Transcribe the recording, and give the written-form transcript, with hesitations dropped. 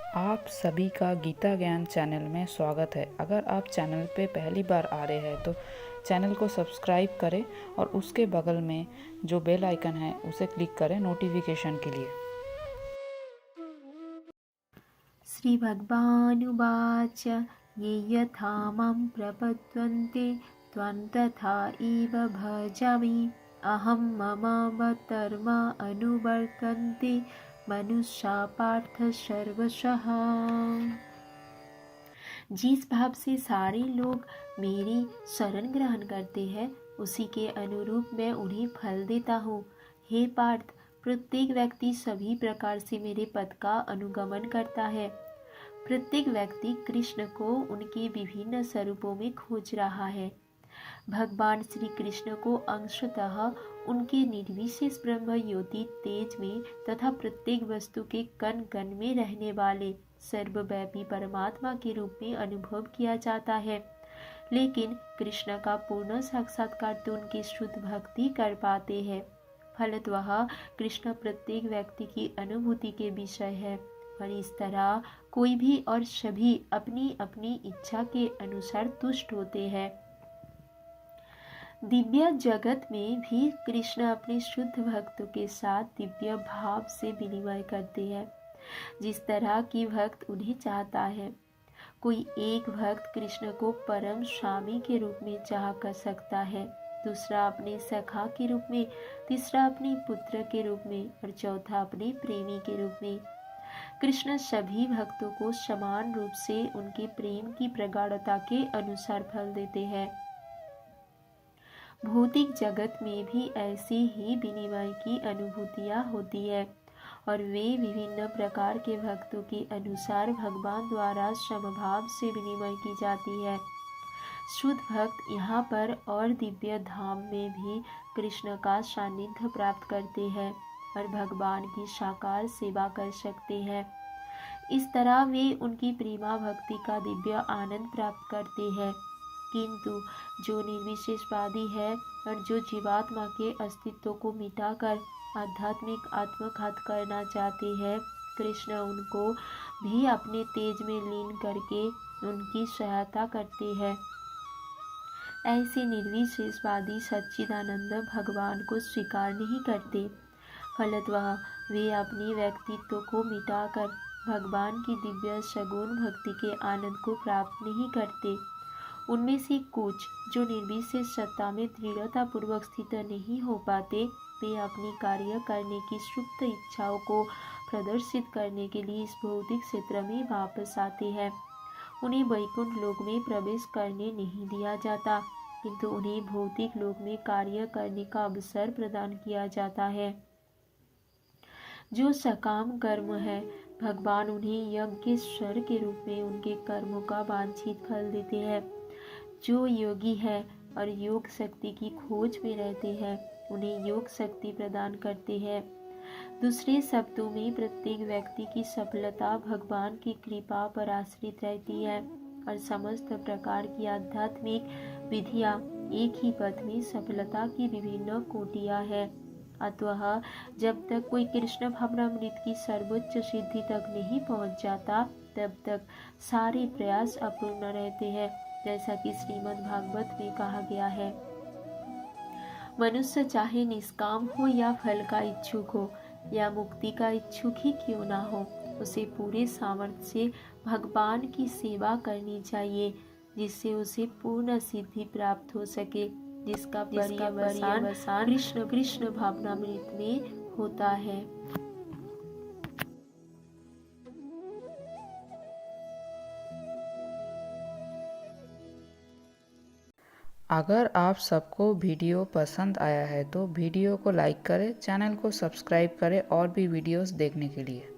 आप सभी का गीता ज्ञान चैनल में स्वागत है। अगर आप चैनल पे पहली बार आ रहे हैं तो चैनल को सब्सक्राइब करें और उसके बगल में जो बेल आइकन है उसे क्लिक करें नोटिफिकेशन के लिए। श्रीभगवानुवाच ये यथा मां प्रपद्यन्ते त्वं तथा एव भजामि अहं ममावतर्मा अनुवर्तन्ते मनुष्या पार्थ सर्वशः। जिस भाव से सारे लोग मेरी शरण ग्रहण करते हैं उसी के अनुरूप मैं उन्हें फल देता हूँ। हे पार्थ, प्रत्येक व्यक्ति सभी प्रकार से मेरे पद का अनुगमन करता है। प्रत्येक व्यक्ति कृष्ण को उनके विभिन्न स्वरूपों में खोज रहा है। भगवान श्री कृष्ण को अंशतः उनके निर्विशेष ब्रह्म ज्योति तेज में तथा प्रत्येक वस्तु के कण कण में रहने वाले सर्वव्यापी परमात्मा के रूप में अनुभव किया जाता है, लेकिन कृष्ण का पूर्ण साक्षात्कार तो उनकी शुद्ध भक्ति कर पाते हैं। फलतः कृष्ण प्रत्येक व्यक्ति की अनुभूति के विषय है और इस तरह कोई भी और सभी अपनी अपनी इच्छा के अनुसार तुष्ट होते हैं। दिव्य जगत में भी कृष्ण अपने शुद्ध भक्तों के साथ दिव्य भाव से विनिमय करते हैं, जिस तरह की भक्त उन्हें चाहता है। कोई एक भक्त कृष्ण को परम स्वामी के रूप में चाह कर सकता है, दूसरा अपने सखा के रूप में, तीसरा अपने पुत्र के रूप में और चौथा अपने प्रेमी के रूप में। कृष्ण सभी भक्तों को समान रूप से उनके प्रेम की प्रगाढ़ता के अनुसार फल देते हैं। भौतिक जगत में भी ऐसी ही विनिमय की अनुभूतियाँ होती है और वे विभिन्न प्रकार के भक्तों के अनुसार भगवान द्वारा समभाव से विनिमय की जाती है। शुद्ध भक्त यहाँ पर और दिव्य धाम में भी कृष्ण का सानिध्य प्राप्त करते हैं और भगवान की साकार सेवा कर सकते हैं। इस तरह वे उनकी प्रेमा भक्ति का दिव्य आनंद प्राप्त करते हैं। किंतु जो निर्विशेषवादी है और जो जीवात्मा के अस्तित्व को मिटाकर आध्यात्मिक आत्मघात करना चाहते हैं, कृष्ण उनको भी अपने तेज में लीन करके उनकी सहायता करते हैं। ऐसे निर्विशेषवादी सच्चिदानंद भगवान को स्वीकार नहीं करते। फलतः वे अपने व्यक्तित्व को मिटाकर भगवान की दिव्य सगुण भक्ति के आनंद को प्राप्त नहीं करते। उनमें से कुछ जो निर्विशेष सत्ता में दृढ़ता पूर्वक स्थित नहीं हो पाते, वे अपने कार्य करने की सुप्त इच्छाओं को प्रदर्शित करने के लिए इस भौतिक क्षेत्र में वापस आते हैं। उन्हें वैकुंठ लोक में प्रवेश करने नहीं दिया जाता, किंतु उन्हें भौतिक लोक में कार्य करने का अवसर प्रदान किया जाता है। जो सकाम कर्म है, भगवान उन्हें यज्ञेश्वर के रूप में उनके कर्मों का वांछित फल देते हैं। जो योगी है और योग शक्ति की खोज में रहते हैं, उन्हें योग शक्ति प्रदान करते हैं। दूसरे शब्दों में प्रत्येक व्यक्ति की सफलता भगवान की कृपा पर आश्रित रहती है और समस्त प्रकार की आध्यात्मिक विधियां एक ही पथ में सफलता की विभिन्न कोटियां हैं। अतः जब तक कोई कृष्ण भावनामृत की सर्वोच्च सिद्धि तक नहीं पहुंच जाता, तब तक सारे प्रयास अपूर्ण रहते हैं, जैसा कि श्रीमद् भागवत में कहा गया है। मनुष्य चाहे निष्काम हो या फल का इच्छुक हो या मुक्ति का इच्छुक ही क्यों ना हो, उसे पूरे सामर्थ्य से भगवान की सेवा करनी चाहिए, जिससे उसे पूर्ण सिद्धि प्राप्त हो सके, जिसका पर्यवसान कृष्ण कृष्ण भावनामृत में होता है। अगर आप सबको वीडियो पसंद आया है तो वीडियो को लाइक करें, चैनल को सब्सक्राइब करें और भी वीडियोस देखने के लिए।